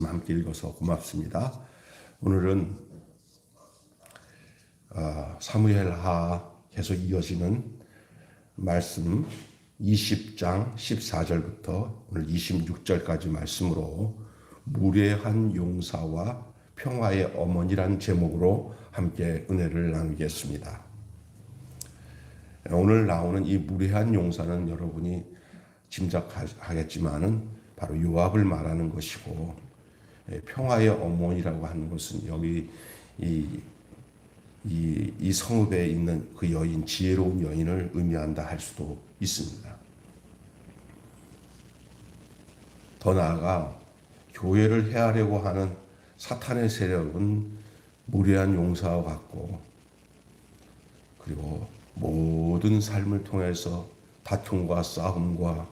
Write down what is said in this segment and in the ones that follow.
함께 읽어서 고맙습니다. 오늘은 사무엘하 계속 이어지는 말씀 20장 14절부터 오늘 26절까지 말씀으로 무례한 용사와 평화의 어머니란 제목으로 함께 은혜를 나누겠습니다. 오늘 나오는 이 무례한 용사는 여러분이 짐작하겠지만은 바로 요압을 말하는 것이고, 평화의 어머니라고 하는 것은 여기 이 성읍에 있는 그 여인, 지혜로운 여인을 의미한다 할 수도 있습니다. 더 나아가 교회를 해하려고 하는 사탄의 세력은 무례한 용사와 같고, 그리고 모든 삶을 통해서 다툼과 싸움과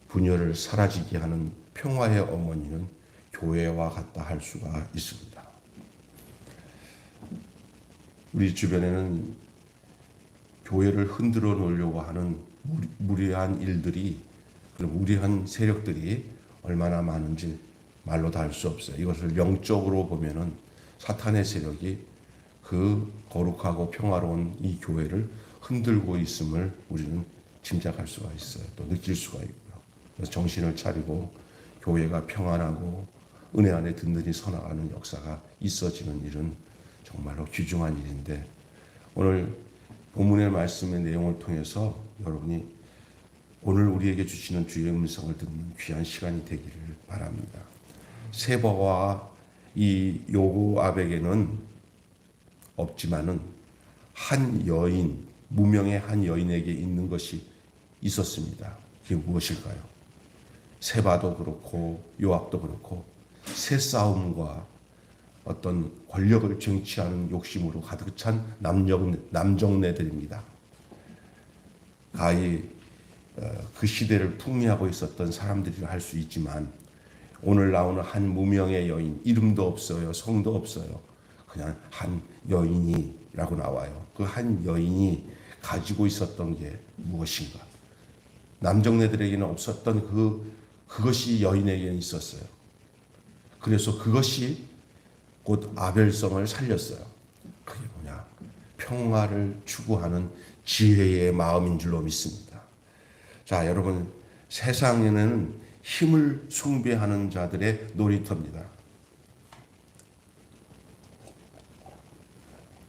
분열을 사라지게 하는 평화의 어머니는 교회와 같다 할 수가 있습니다. 우리 주변에는 교회를 흔들어 놓으려고 하는 무리한 일들이, 그리고 무리한 세력들이 얼마나 많은지 말로 다 할 수 없어요. 이것을 영적으로 보면은 사탄의 세력이 그 거룩하고 평화로운 이 교회를 흔들고 있음을 우리는 짐작할 수가 있어요. 또 느낄 수가 있고요. 그래서 정신을 차리고 교회가 평안하고 은혜 안에 든든히 서나가는 역사가 있어지는 일은 정말로 귀중한 일인데, 오늘 본문의 말씀의 내용을 통해서 여러분이 오늘 우리에게 주시는 주의 음성을 듣는 귀한 시간이 되기를 바랍니다. 세바와 이 요압에게는 없지만은 한 여인, 무명의 한 여인에게 있는 것이 있었습니다. 그게 무엇일까요? 세바도 그렇고 요압도 그렇고 새 싸움과 어떤 권력을 쟁취하는 욕심으로 가득 찬 남정네들입니다. 가히 그 시대를 풍미하고 있었던 사람들이라 할 수 있지만, 오늘 나오는 한 무명의 여인, 이름도 없어요, 성도 없어요. 그냥 한 여인이라고 나와요. 그 한 여인이 가지고 있었던 게 무엇인가? 남정네들에게는 없었던 그것이 여인에게는 있었어요. 그래서 그것이 곧 아벨성을 살렸어요. 그게 뭐냐? 평화를 추구하는 지혜의 마음인 줄로 믿습니다. 자, 여러분, 세상에는 힘을 숭배하는 자들의 놀이터입니다.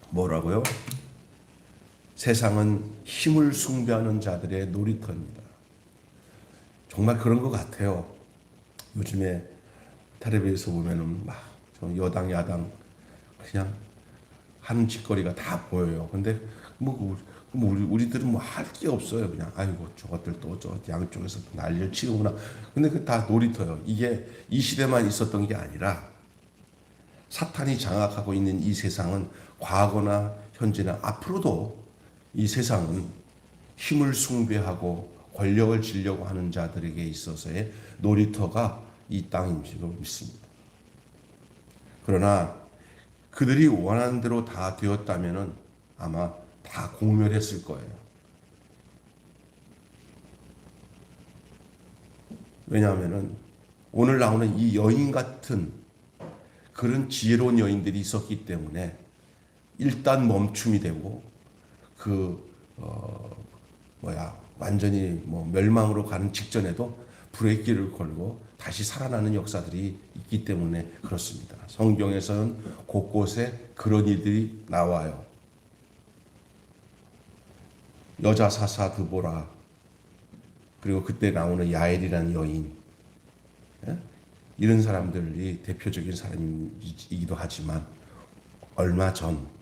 뭐라고요? 세상은 힘을 숭배하는 자들의 놀이터입니다. 정말 그런 것 같아요. 요즘에 텔레비에서 보면은 막 여당 야당 그냥 하는 짓거리가 다 보여요. 근데 우리들은 할 게 없어요. 그냥 아이고 저것들 또 저 양쪽에서 난리를 치우구나. 근데 그 다 놀이터요. 이게 이 시대만 있었던 게 아니라 사탄이 장악하고 있는 이 세상은 과거나 현재나 앞으로도 이 세상은 힘을 숭배하고 권력을 지려고 하는 자들에게 있어서의 놀이터가 이 땅인 줄로 믿습니다. 그러나 그들이 원하는 대로 다 되었다면은 아마 다 공멸했을 거예요. 왜냐하면은 오늘 나오는 이 여인 같은 그런 지혜로운 여인들이 있었기 때문에 일단 멈춤이 되고 완전히 멸망으로 가는 직전에도 브레이크를 걸고 다시 살아나는 역사들이 있기 때문에 그렇습니다. 성경에서는 곳곳에 그런 일들이 나와요. 여자 사사 드보라, 그리고 그때 나오는 야엘이라는 여인, 이런 사람들이 대표적인 사람이기도 하지만, 얼마 전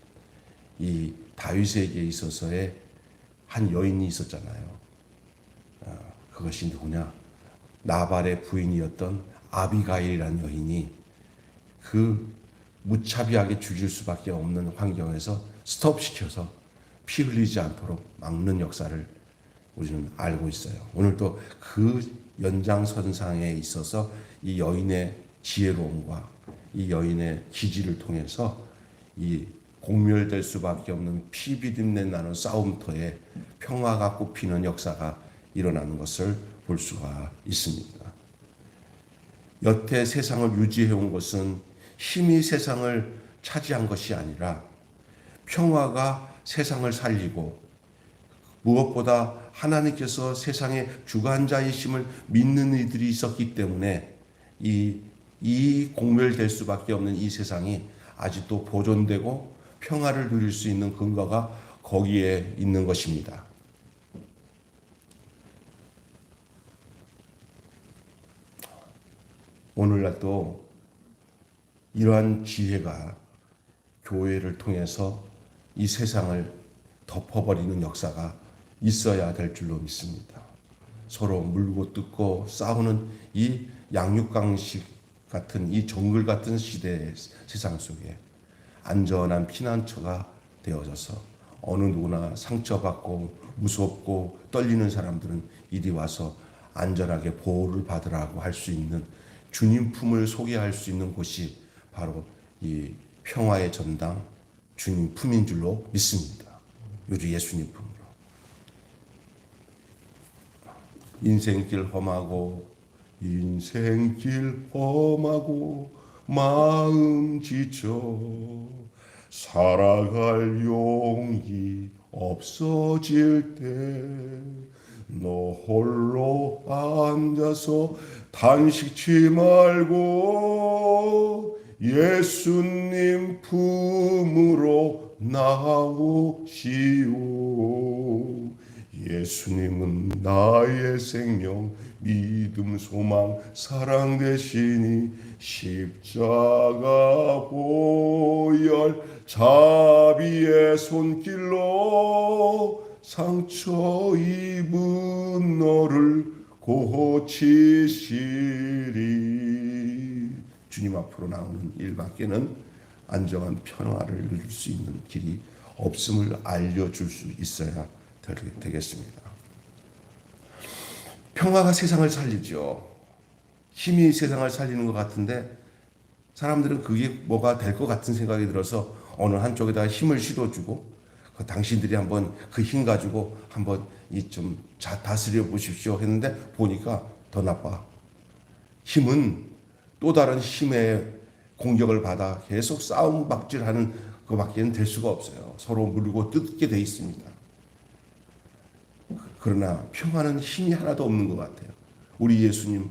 이 다윗에게 있어서의 한 여인이 있었잖아요. 그것이 누구냐? 나발의 부인이었던 아비가일이라는 여인이 그 무차비하게 죽일 수밖에 없는 환경에서 스톱시켜서 피 흘리지 않도록 막는 역사를 우리는 알고 있어요. 오늘도 그 연장선상에 있어서 이 여인의 지혜로움과 이 여인의 기지를 통해서 이 공멸될 수밖에 없는 피 비린내 나는 싸움터에 평화가 꽃피는 역사가 일어나는 것을 볼 수가 있습니다. 여태 세상을 유지해온 것은 힘이 세상을 차지한 것이 아니라 평화가 세상을 살리고 무엇보다 하나님께서 세상의 주관자이심을 믿는 이들이 있었기 때문에 이 공멸될 수밖에 없는 이 세상이 아직도 보존되고 평화를 누릴 수 있는 근거가 거기에 있는 것입니다. 오늘날도 이러한 지혜가 교회를 통해서 이 세상을 덮어버리는 역사가 있어야 될 줄로 믿습니다. 서로 물고 뜯고 싸우는 이 양육강식 같은 이 정글 같은 시대의 세상 속에 안전한 피난처가 되어져서 어느 누구나 상처받고 무섭고 떨리는 사람들은 이리 와서 안전하게 보호를 받으라고 할 수 있는 주님 품을 소개할 수 있는 곳이 바로 이 평화의 전당 주님 품인 줄로 믿습니다. 우리 예수님 품으로. 인생길 험하고 마음 지쳐 살아갈 용기 없어질 때 너 홀로 앉아서 단식치 말고 예수님 품으로 나오시오. 예수님은 나의 생명, 믿음, 소망, 사랑 되시니 십자가 보혈 자비의 손길로 상처 입은 너를 고치시리. 주님 앞으로 나오는 일밖에는 안정한 평화를 누릴 수 있는 길이 없음을 알려줄 수 있어야 되겠습니다. 평화가 세상을 살리죠. 힘이 세상을 살리는 것 같은데 사람들은 그게 뭐가 될 것 같은 생각이 들어서 어느 한쪽에다가 힘을 실어주고 당신들이 한번 그 힘 가지고 한번 좀 다스려 보십시오 했는데 보니까 더 나빠. 힘은 또 다른 힘의 공격을 받아 계속 싸움 박질하는 그밖에는 될 수가 없어요. 서로 물고 뜯게 돼 있습니다. 그러나 평화는 힘이 하나도 없는 것 같아요. 우리 예수님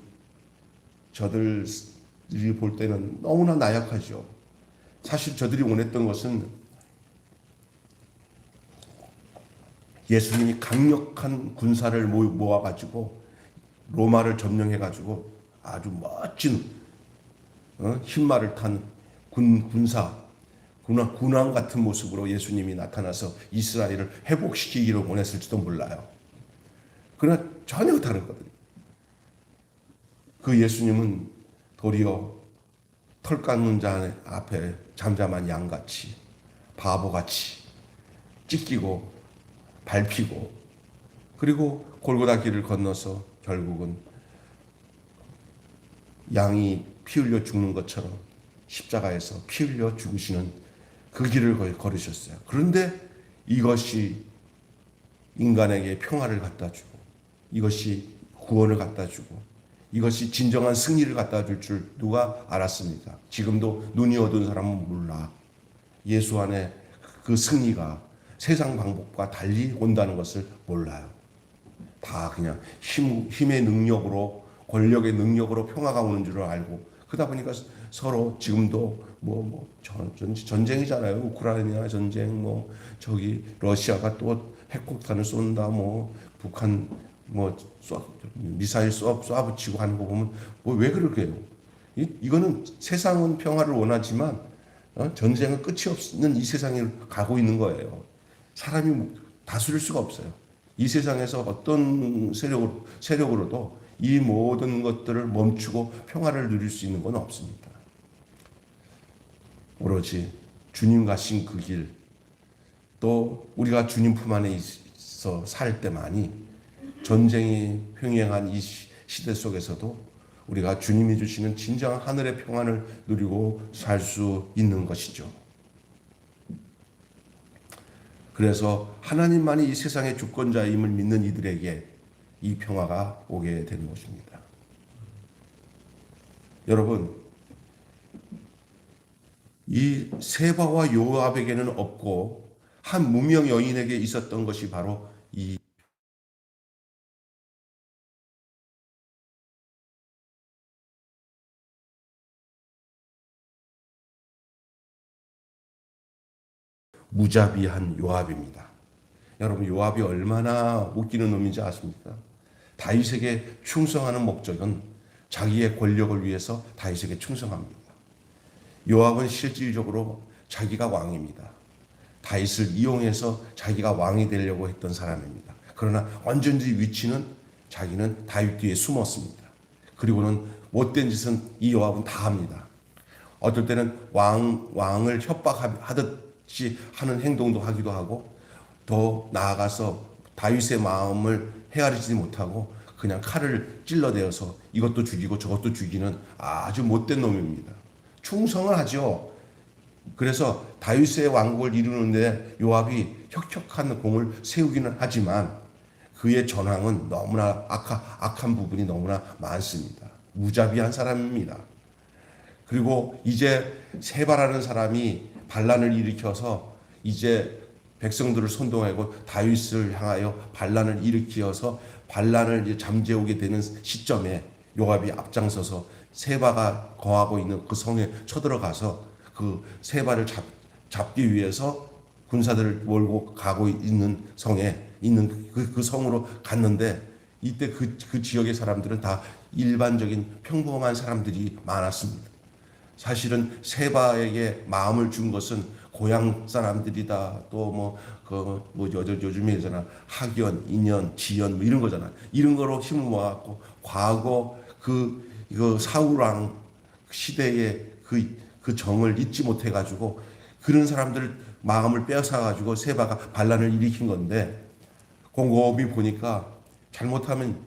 저들이 볼 때는 너무나 나약하죠. 사실 저들이 원했던 것은 예수님이 강력한 군사를 모아가지고 로마를 점령해가지고 아주 멋진 흰말을 탄 군왕 같은 모습으로 예수님이 나타나서 이스라엘을 회복시키기를 원했을지도 몰라요. 그러나 전혀 다르거든요. 그 예수님은 도리어 털 깎는 자 앞에 잠잠한 양같이 바보같이 찢기고 밟히고 그리고 골고다 길을 건너서 결국은 양이 피 흘려 죽는 것처럼 십자가에서 피 흘려 죽으시는 그 길을 걸으셨어요. 그런데 이것이 인간에게 평화를 갖다 주고 이것이 구원을 갖다 주고 이것이 진정한 승리를 갖다 줄 줄 누가 알았습니까? 지금도 눈이 어두운 사람은 몰라. 예수 안에 그 승리가 세상 방법과 달리 온다는 것을 몰라요. 다 그냥 힘의 능력으로 권력의 능력으로 평화가 오는 줄을 알고 그러다 보니까 서로 지금도 전쟁이잖아요. 우크라이나 전쟁 저기 러시아가 또 핵폭탄을 쏜다 북한 미사일 쏴붙이고 하는 거 보면 왜 그럴게요? 이거는 세상은 평화를 원하지만 전쟁은 끝이 없는 이 세상에 가고 있는 거예요. 사람이 다스릴 수가 없어요. 이 세상에서 어떤 세력으로도 이 모든 것들을 멈추고 평화를 누릴 수 있는 건 없습니다. 오로지 주님 가신 그 길, 또 우리가 주님 품 안에 있어 살 때만이 전쟁이 평행한 이 시대 속에서도 우리가 주님이 주시는 진정한 하늘의 평안을 누리고 살 수 있는 것이죠. 그래서 하나님만이 이 세상의 주권자임을 믿는 이들에게 이 평화가 오게 되는 것입니다. 여러분, 이 세바와 요압에게는 없고 한 무명 여인에게 있었던 것이 바로 이 무자비한 요압입니다. 여러분, 요압이 얼마나 웃기는 놈인지 아십니까? 다윗에게 충성하는 목적은 자기의 권력을 위해서 다윗에게 충성합니다. 요압은 실질적으로 자기가 왕입니다. 다윗을 이용해서 자기가 왕이 되려고 했던 사람입니다. 그러나 언제든지 위치는 자기는 다윗 뒤에 숨었습니다. 그리고는 못된 짓은 이 요압은 다 합니다. 어떨 때는 왕을 협박하듯이 하는 행동도 하기도 하고, 더 나아가서 다윗의 마음을 헤아리지 못하고 그냥 칼을 찔러대어서 이것도 죽이고 저것도 죽이는 아주 못된 놈입니다. 충성을 하죠. 그래서 다윗의 왕국을 이루는데 요압이 혁혁한 공을 세우기는 하지만 그의 전황은 너무나 악한 부분이 너무나 많습니다. 무자비한 사람입니다. 그리고 이제 세바라는 사람이 반란을 일으켜서 이제 백성들을 선동하고 다윗을 향하여 반란을 일으켜서 반란을 이제 잠재우게 되는 시점에 요압이 앞장서서 세바가 거하고 있는 그 성에 쳐들어가서 그 세바를 잡기 위해서 군사들을 몰고 가고 있는 성에 있는 그 성으로 갔는데, 이때 그 지역의 사람들은 다 일반적인 평범한 사람들이 많았습니다. 사실은 세바에게 마음을 준 것은 고향 사람들이다. 또 요즘에 있잖아. 학연, 인연, 지연 뭐 이런 거잖아. 이런 거로 힘을 모아갖고 과거 그 사울왕 시대의 그 정을 잊지 못해가지고 그런 사람들 마음을 빼앗아가지고 세바가 반란을 일으킨 건데, 곰곰이 보니까 잘못하면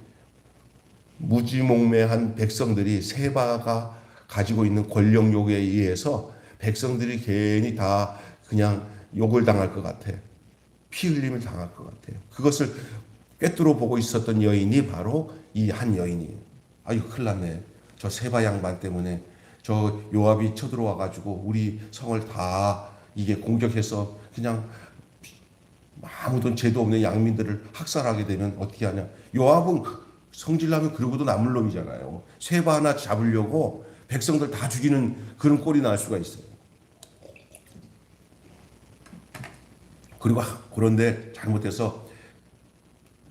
무지몽매한 백성들이 세바가 가지고 있는 권력욕에 의해서 백성들이 괜히 다 그냥 욕을 당할 것 같아. 피 흘림을 당할 것 같아요. 그것을 꿰뚫어 보고 있었던 여인이 바로 이 한 여인이에요. 아유, 큰일 났네. 저 세바 양반 때문에 저 요압이 쳐들어와 가지고 우리 성을 다 이게 공격해서 그냥 아무도 죄도 없는 양민들을 학살하게 되면 어떻게 하냐. 요압은 성질나면 그러고도 남을 놈이잖아요. 세바 하나 잡으려고 백성들 다 죽이는 그런 꼴이 날 수가 있어요. 그리고 그런데 잘못해서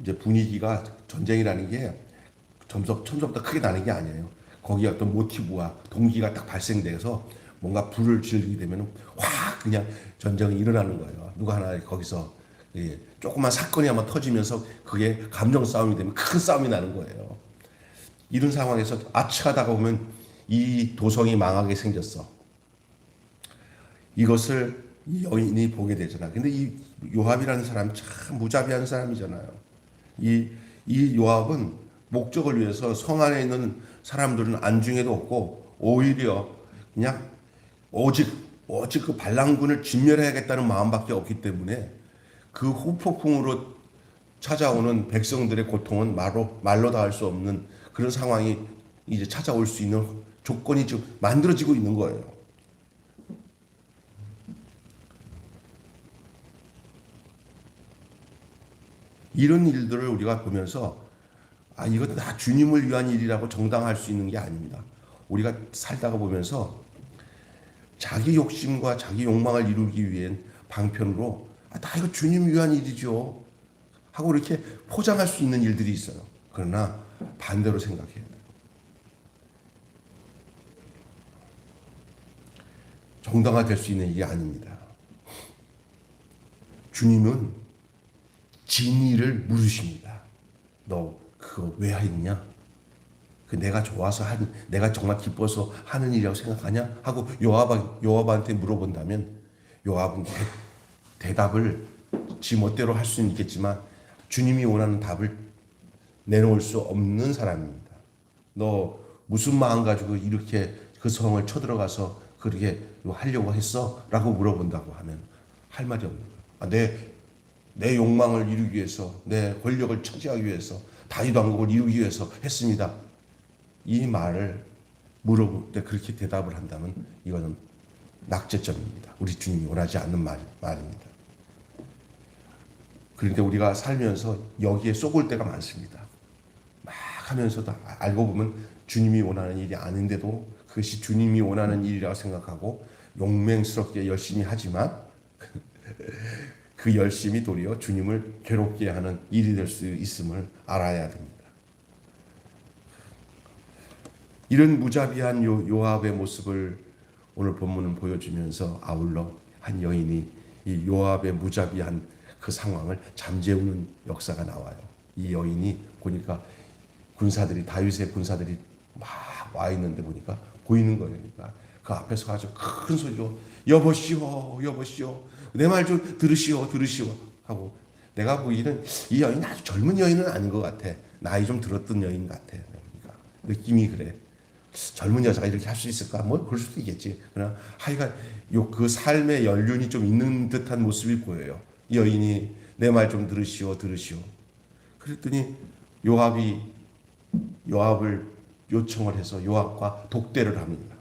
이제 분위기가 전쟁이라는 게 점점부터 크게 나는 게 아니에요. 거기에 어떤 모티브와 동기가 딱 발생돼서 뭔가 불을 지르게 되면 확 그냥 전쟁이 일어나는 거예요. 누가 하나 거기서 조그만 사건이 한번 터지면서 그게 감정 싸움이 되면 큰 싸움이 나는 거예요. 이런 상황에서 아치하다가 보면 이 도성이 망하게 생겼어. 이것을 이 여인이 보게 되잖아. 근데 이 요압이라는 사람 참 무자비한 사람이잖아요. 이 요압은 목적을 위해서 성 안에 있는 사람들은 안중에도 없고 오히려 그냥 오직 그 반란군을 진멸해야겠다는 마음밖에 없기 때문에 그 후폭풍으로 찾아오는 백성들의 고통은 말로 다 할 수 없는 그런 상황이 이제 찾아올 수 있는 조건이 지금 만들어지고 있는 거예요. 이런 일들을 우리가 보면서 이것도 다 주님을 위한 일이라고 정당할 수 있는 게 아닙니다. 우리가 살다가 보면서 자기 욕심과 자기 욕망을 이루기 위한 방편으로 다 이거 주님 위한 일이죠 하고 이렇게 포장할 수 있는 일들이 있어요. 그러나 반대로 생각해야 돼요. 정당화될 수 있는 일이 아닙니다. 주님은 진리를 물으십니다. 너 그거 왜 했냐? 그 내가 좋아서 내가 정말 기뻐서 하는 일이라고 생각하냐? 하고 요압한테 물어본다면 요압은 대답을 지 멋대로 할 수는 있겠지만 주님이 원하는 답을 내놓을 수 없는 사람입니다. 너 무슨 마음 가지고 이렇게 그 성을 쳐들어가서 그렇게 하려고 했어? 라고 물어본다고 하면 할 말이 없는 거예요. 내 욕망을 이루기 위해서, 내 권력을 차지하기 위해서, 다윗 왕국을 이루기 위해서 했습니다. 이 말을 물어볼 때 그렇게 대답을 한다면 이거는 낙제점입니다. 우리 주님이 원하지 않는 말입니다. 그런데 우리가 살면서 여기에 쏘을 때가 많습니다. 막 하면서도 알고 보면 주님이 원하는 일이 아닌데도 그것이 주님이 원하는 일이라고 생각하고 용맹스럽게 열심히 하지만 그 열심이 도리어 주님을 괴롭게 하는 일이 될 수 있음을 알아야 됩니다. 이런 무자비한 요압의 모습을 오늘 본문은 보여주면서 아울러 한 여인이 이 요압의 무자비한 그 상황을 잠재우는 역사가 나와요. 이 여인이 보니까 다윗의 군사들이 막 와 있는데 보니까 보이는 거예요. 그러니까 그 앞에서 아주 큰 소리로 여보시오, 여보시오, 내 말 좀 들으시오, 들으시오 하고, 내가 보기에는 이 여인은 아주 젊은 여인은 아닌 것 같아. 나이 좀 들었던 여인 같아. 그러니까 느낌이 그래. 젊은 여자가 이렇게 할 수 있을까? 뭐 그럴 수도 있겠지. 그러나 하여간 그 삶의 연륜이 좀 있는 듯한 모습이 보여요. 이 여인이 내 말 좀 들으시오, 들으시오. 그랬더니 요압을 요청을 해서 요압과 독대를 합니다.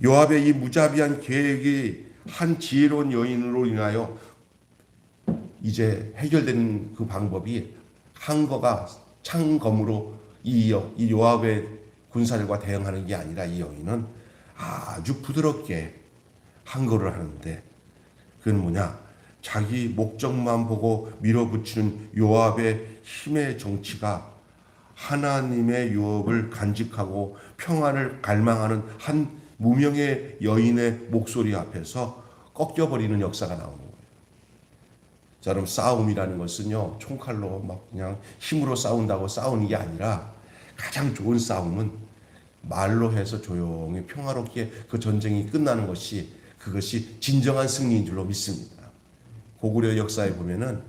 요압의 이 무자비한 계획이 한 지혜로운 여인으로 인하여 이제 해결되는 그 방법이 항거가 창검으로 이 요압의 군사들과 대응하는 게 아니라 이 여인은 아주 부드럽게 항거를 하는데, 그건 뭐냐? 자기 목적만 보고 밀어붙이는 요압의 힘의 정치가 하나님의 유업을 간직하고 평안을 갈망하는 한 무명의 여인의 목소리 앞에서 꺾여버리는 역사가 나오는 거예요. 자, 그럼 싸움이라는 것은요, 총칼로 막 그냥 힘으로 싸운다고 싸우는 게 아니라 가장 좋은 싸움은 말로 해서 조용히 평화롭게 그 전쟁이 끝나는 것이, 그것이 진정한 승리인 줄로 믿습니다. 고구려 역사에 보면은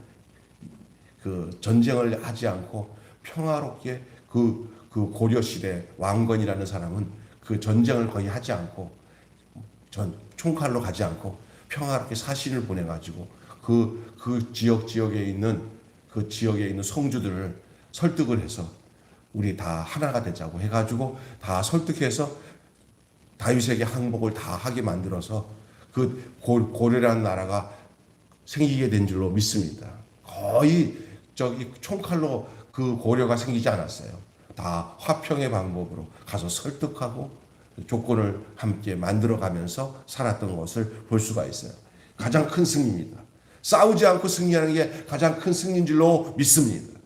그 전쟁을 하지 않고 평화롭게 그 고려 시대 왕건이라는 사람은 그 전쟁을 거의 하지 않고 총칼로 가지 않고 평화롭게 사신을 보내가지고 그 지역에 있는 성주들을 설득을 해서 우리 다 하나가 되자고 해가지고 다 설득해서 다윗에게 항복을 다 하게 만들어서 그 고려라는 나라가 생기게 된 줄로 믿습니다. 거의 총칼로 그 고려가 생기지 않았어요. 다 화평의 방법으로 가서 설득하고 조건을 함께 만들어가면서 살았던 것을 볼 수가 있어요. 가장 큰 승리입니다. 싸우지 않고 승리하는 게 가장 큰 승리인 줄로 믿습니다.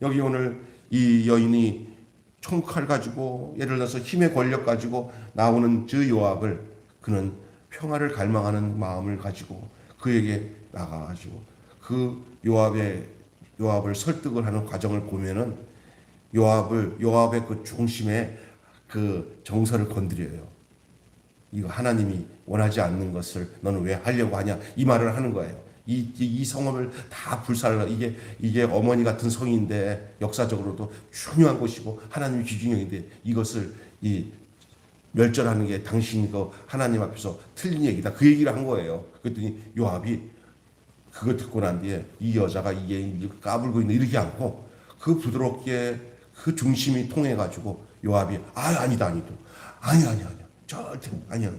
여기 오늘 이 여인이 총칼 가지고, 예를 들어서 힘의 권력 가지고 나오는 저 요압을, 그는 평화를 갈망하는 마음을 가지고 그에게 나가가지고 그 요압을 설득을 하는 과정을 보면은 요압의 그 중심에 그 정서를 건드려요. 이거 하나님이 원하지 않는 것을 너는 왜 하려고 하냐, 이 말을 하는 거예요. 이 성읍을 다 불살라. 이게 어머니 같은 성인데 역사적으로도 중요한 곳이고 하나님의 기준형인데 이것을 멸절하는 게 당신 하나님 앞에서 틀린 얘기다. 그 얘기를 한 거예요. 그랬더니 요압이 그거 듣고 난 뒤에 이 여자가 이게 까불고 있는 이렇게 않고 그 부드럽게 그 중심이 통해 가지고 요압이 아니다 아니야 절대 아니야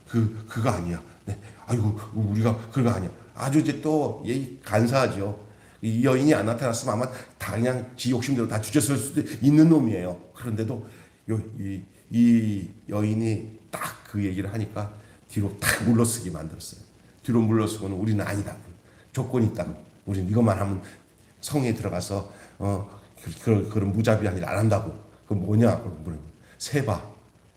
그거 아니야. 네. 아이고 우리가 그거 아니야. 아주 이제 또 간사하죠. 이 여인이 안 나타났으면 아마 다 그냥 지 욕심대로 다 주저쓸 수도 있는 놈이에요. 그런데도 이 여인이 딱 그 얘기를 하니까 뒤로 딱 물러서게 만들었어요. 뒤로 물러서고는 우리는 아니다. 조건이 있다고. 우리는 이것만 하면 성에 들어가서 그런 무자비한 일 안 한다고. 그 뭐냐? 세바.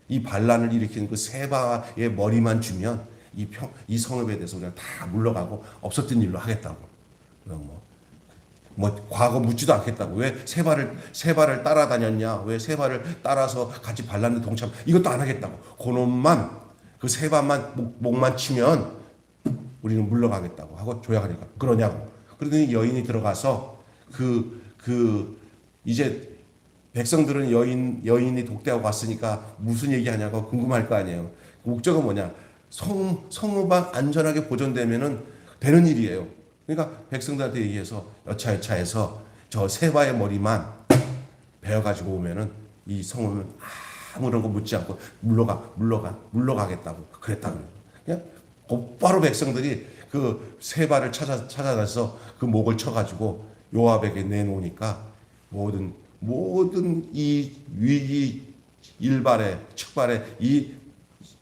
이 반란을 일으키는 그 세바의 머리만 주면 이 성읍에 대해서 우리가 다 물러가고 없었던 일로 하겠다고. 과거 묻지도 않겠다고. 왜 세바를 따라다녔냐? 왜 세바를 따라서 같이 반란에 동참? 이것도 안 하겠다고. 그놈만, 그 세바만 목만 치면 우리는 물러가겠다고 하고 조약하니까 그러냐고. 그러더니 여인이 들어가서 이제 백성들은 여인이 독대하고 왔으니까 무슨 얘기하냐고 궁금할 거 아니에요. 목적은 뭐냐? 성읍만 안전하게 보존되면은 되는 일이에요. 그러니까 백성들한테 얘기해서 여차여차해서 저 세바의 머리만 베어가지고 오면은 이 성은 아무런 거 묻지 않고 물러가겠다고 그랬다고. 그냥 곧바로 백성들이 그 세바를 찾아다서 그 목을 쳐가지고 요압에게 내놓으니까 모든 이 위기 일발에 측발에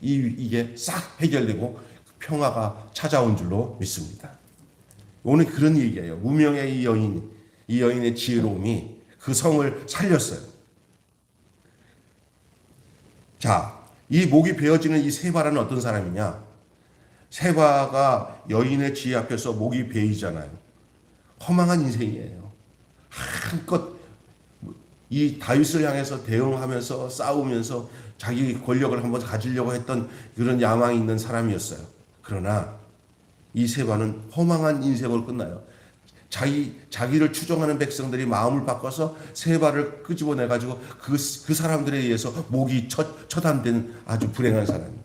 이게 싹 해결되고 평화가 찾아온 줄로 믿습니다. 오늘 그런 얘기예요. 무명의 이 여인의 지혜로움이 그 성을 살렸어요. 자, 이 목이 베어지는 이 세바라는 어떤 사람이냐? 세바가 여인의 지혜 앞에서 목이 베이잖아요. 허망한 인생이에요. 한껏 이 다윗을 향해서 대응하면서 싸우면서 자기 권력을 한번 가지려고 했던 그런 야망이 있는 사람이었어요. 그러나 이 세바는 허망한 인생으로 끝나요. 자기를 추종하는 백성들이 마음을 바꿔서 세바를 끄집어내가지고 그 사람들에 의해서 목이 처단된 아주 불행한 사람이에요.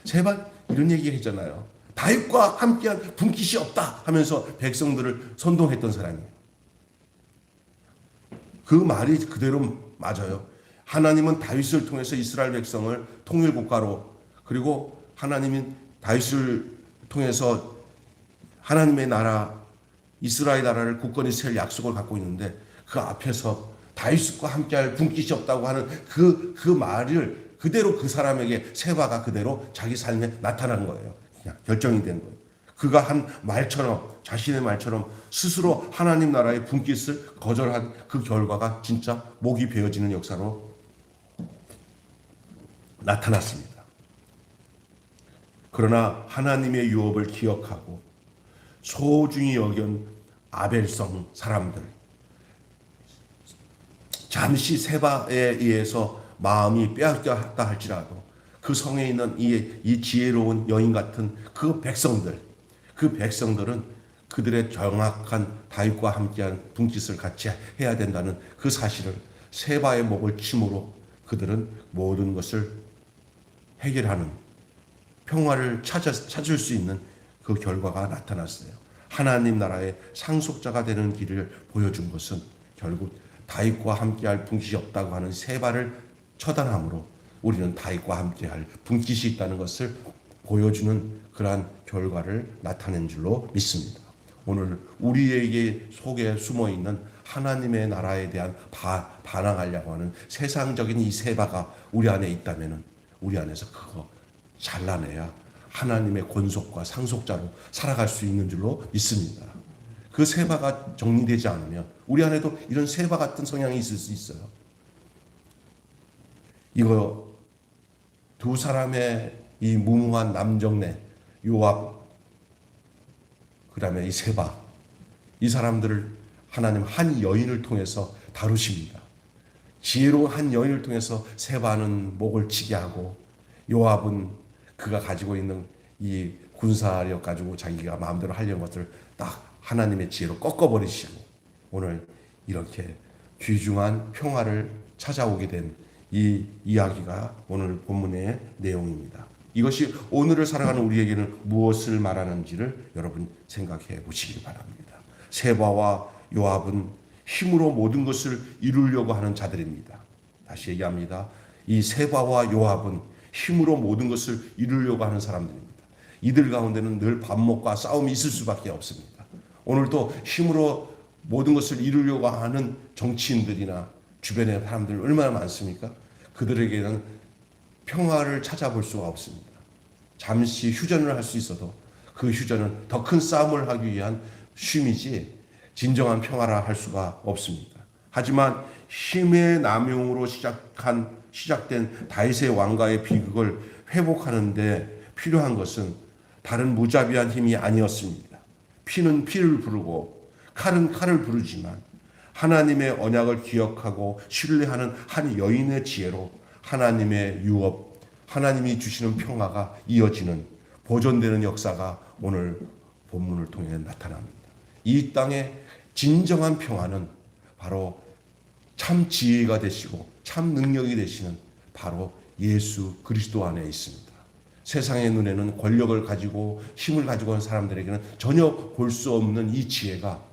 세바 이런 얘기 했잖아요. 다윗과 함께한 분깃이 없다 하면서 백성들을 선동했던 사람이에요. 그 말이 그대로 맞아요. 하나님은 다윗을 통해서 이스라엘 백성을 통일 국가로, 그리고 하나님은 다윗을 통해서 하나님의 나라 이스라엘 나라를 굳건히 세울 약속을 갖고 있는데, 그 앞에서 다윗과 함께할 분깃이 없다고 하는 그 말을 그대로 그 사람에게 세바가 그대로 자기 삶에 나타난 거예요. 그냥 결정이 된 거예요. 그가 한 말처럼, 자신의 말처럼 스스로 하나님 나라의 분깃을 거절한 그 결과가 진짜 목이 베어지는 역사로 나타났습니다. 그러나 하나님의 유업을 기억하고 소중히 여긴 아벨성 사람들, 잠시 세바에 의해서 마음이 빼앗겼다 할지라도 그 성에 있는 이 지혜로운 여인 같은 그 백성들은 그들의 정확한 다윗과 함께한 분깃을 같이 해야 된다는 그 사실을 세바의 목을 침으로 그들은 모든 것을 해결하는 평화를 찾을 수 있는 그 결과가 나타났어요. 하나님 나라의 상속자가 되는 길을 보여준 것은 결국 다윗과 함께할 분깃이 없다고 하는 세바를 처단함으로 우리는 다윗과 함께할 분깃이 있다는 것을 보여주는 그러한 결과를 나타낸 줄로 믿습니다. 오늘 우리에게 속에 숨어있는 하나님의 나라에 대한 반항하려고 하는 세상적인 이 세바가 우리 안에 있다면 우리 안에서 그거 잘라내야 하나님의 권속과 상속자로 살아갈 수 있는 줄로 믿습니다. 그 세바가 정리되지 않으면 우리 안에도 이런 세바 같은 성향이 있을 수 있어요. 이거 두 사람의 이 무모한 남정네, 요압, 그 다음에 이 세바, 이 사람들을 하나님 한 여인을 통해서 다루십니다. 지혜로운 한 여인을 통해서 세바는 목을 치게 하고, 요압은 그가 가지고 있는 이 군사력 가지고 자기가 마음대로 하려는 것들을 딱 하나님의 지혜로 꺾어버리시고, 오늘 이렇게 귀중한 평화를 찾아오게 된 이 이야기가 오늘 본문의 내용입니다. 이것이 오늘을 살아가는 우리에게는 무엇을 말하는지를 여러분 생각해 보시기 바랍니다. 세바와 요압은 힘으로 모든 것을 이루려고 하는 자들입니다. 다시 얘기합니다. 이 세바와 요압은 힘으로 모든 것을 이루려고 하는 사람들입니다. 이들 가운데는 늘 반목과 싸움이 있을 수밖에 없습니다. 오늘도 힘으로 모든 것을 이루려고 하는 정치인들이나 주변의 사람들 얼마나 많습니까? 그들에게는 평화를 찾아볼 수가 없습니다. 잠시 휴전을 할 수 있어도 그 휴전은 더 큰 싸움을 하기 위한 쉼이지 진정한 평화라 할 수가 없습니다. 하지만 힘의 남용으로 시작된 다윗의 왕가의 비극을 회복하는 데 필요한 것은 다른 무자비한 힘이 아니었습니다. 피는 피를 부르고 칼은 칼을 부르지만 하나님의 언약을 기억하고 신뢰하는 한 여인의 지혜로 하나님의 유업, 하나님이 주시는 평화가 이어지는 보존되는 역사가 오늘 본문을 통해 나타납니다. 이 땅의 진정한 평화는 바로 참 지혜가 되시고 참 능력이 되시는 바로 예수 그리스도 안에 있습니다. 세상의 눈에는 권력을 가지고 힘을 가지고 온 사람들에게는 전혀 볼 수 없는 이 지혜가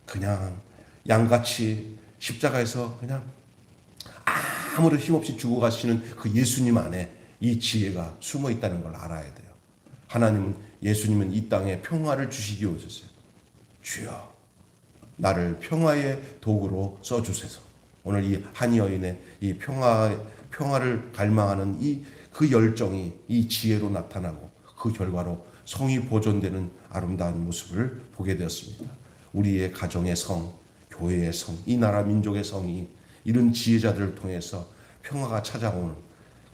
그냥 양같이 십자가에서 그냥 아무런 힘없이 죽어가시는 그 예수님 안에 이 지혜가 숨어 있다는 걸 알아야 돼요. 예수님은 이 땅에 평화를 주시기 오셨어요. 주여, 나를 평화의 도구로 써주소서. 오늘 이 한 여인의 이 평화를 갈망하는 그 열정이 이 지혜로 나타나고 그 결과로 성이 보존되는 아름다운 모습을 보게 되었습니다. 우리의 가정의 성, 교회의 성, 이 나라 민족의 성이 이런 지혜자들을 통해서 평화가 찾아오는,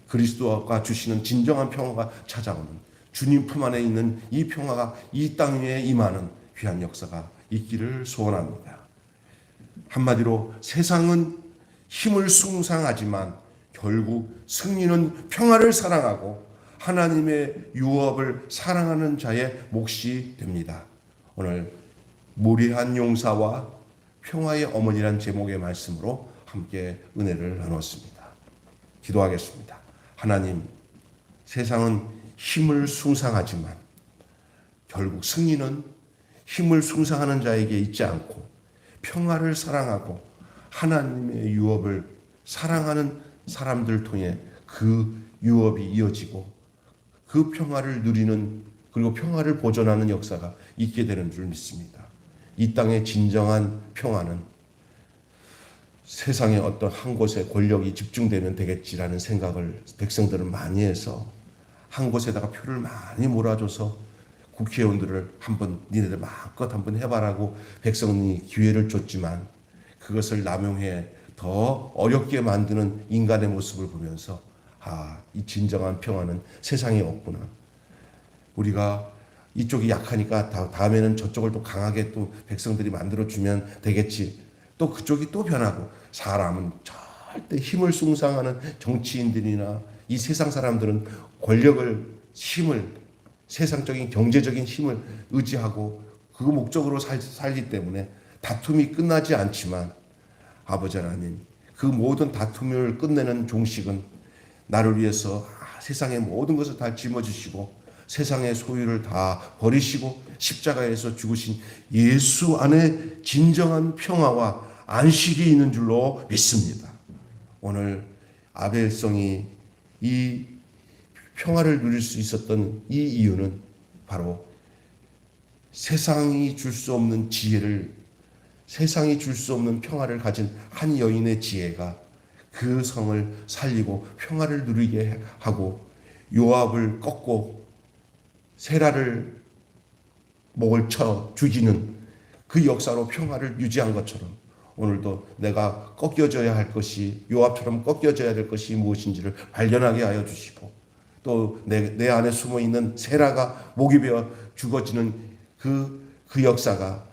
그리스도가 주시는 진정한 평화가 찾아오는, 주님 품 안에 있는 이 평화가 이 땅 위에 임하는 귀한 역사가 있기를 소원합니다. 한마디로 세상은 힘을 숭상하지만 결국 승리는 평화를 사랑하고 하나님의 유업을 사랑하는 자의 몫이 됩니다. 오늘 무리한 용사와 평화의 어머니란 제목의 말씀으로 함께 은혜를 나눴습니다. 기도하겠습니다. 하나님, 세상은 힘을 숭상하지만 결국 승리는 힘을 숭상하는 자에게 있지 않고 평화를 사랑하고 하나님의 유업을 사랑하는 사람들 통해 그 유업이 이어지고 그 평화를 누리는, 그리고 평화를 보존하는 역사가 있게 되는 줄 믿습니다. 이 땅의 진정한 평화는 세상의 어떤 한 곳에 권력이 집중되면 되겠지라는 생각을 백성들은 많이 해서 한 곳에다가 표를 많이 몰아줘서 국회의원들을 한번 니네들 마음껏 한번 해봐라고 백성이 기회를 줬지만 그것을 남용해 더 어렵게 만드는 인간의 모습을 보면서 이 진정한 평화는 세상에 없구나. 우리가 이쪽이 약하니까 다음에는 저쪽을 또 강하게 또 백성들이 만들어주면 되겠지. 또 그쪽이 또 변하고, 사람은 절대 힘을 숭상하는 정치인들이나 이 세상 사람들은 권력을, 힘을, 세상적인 경제적인 힘을 의지하고 그 목적으로 살기 때문에 다툼이 끝나지 않지만, 아버지 하나님, 그 모든 다툼을 끝내는 종식은 나를 위해서 세상의 모든 것을 다 짊어지시고 세상의 소유를 다 버리시고 십자가에서 죽으신 예수 안에 진정한 평화와 안식이 있는 줄로 믿습니다. 오늘 아벨성이 이 평화를 누릴 수 있었던 이 이유는 바로 세상이 줄 수 없는 지혜를, 세상이 줄 수 없는 평화를 가진 한 여인의 지혜가 그 성을 살리고 평화를 누리게 하고 요압을 꺾고 세라를 목을 쳐 죽이는 그 역사로 평화를 유지한 것처럼 오늘도 내가 꺾여져야 할 것이, 요압처럼 꺾여져야 될 것이 무엇인지를 발견하게 하여 주시고, 또 내 안에 숨어있는 세라가 목이 베어 죽어지는 그 역사가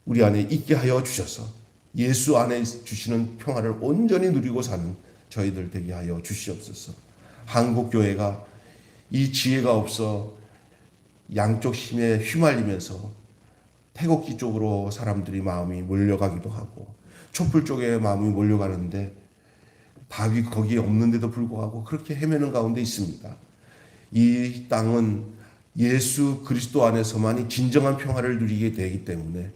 우리 안에 있게 하여 주셔서 예수 안에 주시는 평화를 온전히 누리고 사는 저희들 되게 하여 주시옵소서. 한국교회가 이 지혜가 없어 양쪽 힘에 휘말리면서 태극기 쪽으로 사람들이 마음이 몰려가기도 하고 촛불 쪽에 마음이 몰려가는데 답이 거기에 없는데도 불구하고 그렇게 헤매는 가운데 있습니다. 이 땅은 예수 그리스도 안에서만이 진정한 평화를 누리게 되기 때문에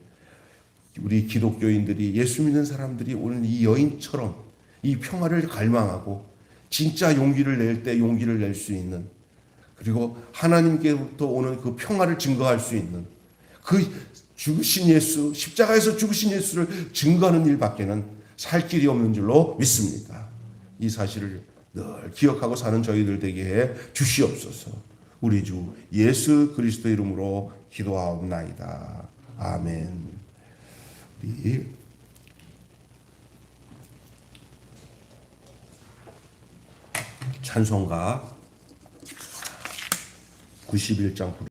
우리 기독교인들이, 예수 믿는 사람들이 오늘 이 여인처럼 이 평화를 갈망하고 진짜 용기를 낼 때 용기를 낼 수 있는, 그리고 하나님께로부터 오는 그 평화를 증거할 수 있는, 그 죽으신 예수, 십자가에서 죽으신 예수를 증거하는 일밖에는 살 길이 없는 줄로 믿습니다. 이 사실을 늘 기억하고 사는 저희들 되게 해 주시옵소서. 우리 주 예수 그리스도 이름으로 기도하옵나이다. 아멘. 우리 찬송가 91장